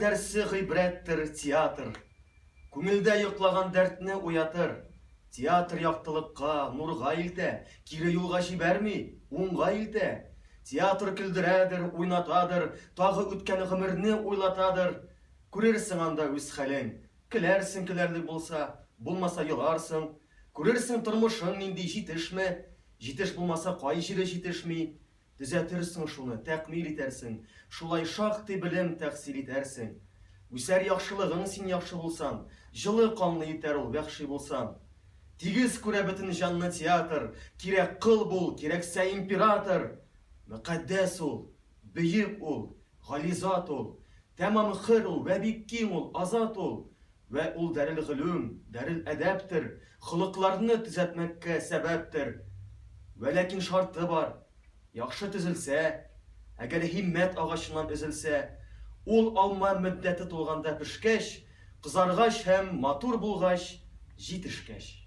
дәрсе гыйбрәттер театр. Күңелдә йоклаған дәртне уятыр. Театр яктылыкка, нурга илтә, кире юлга җибәрми, уңга илтә. Театр көлдерәдер, уйнатадыр, тагы үткән гомерне уйлатадыр. Күрерсең анда үз хәлең, көләрсең көләрлек булса, булмаса еларсың. Күрерсең тормышың нинди җитешме, җитеш булмаса кай җире җитешми. Төзәтерсең шуны, тәкмил итәрсең, шулай шактый белем тәхсил итәрсең. Үсәр яхшылыгың син яхшы булсаң, җылы канлы итәр ул вәхши булсаң. Тигез күрә бөтен җанны театр, кирәк кыл бул, кирәксә император. Мөкаддәс ул, бөек ул, гализат ул, тәмам хөр ул, вә бик киң ул, азат ул. Вә ул дәрел гылүм, дәрел әдәптер, холыкларны төзәтмәккә сәбәптер. Вә ләкин шарты бар, яхшы төзелсә, әгәр һиммәт агачыннан өзелсә, ул алма мөддәте тулганда пешкәч, кызаргач һәм матур булгач, җитешкәч.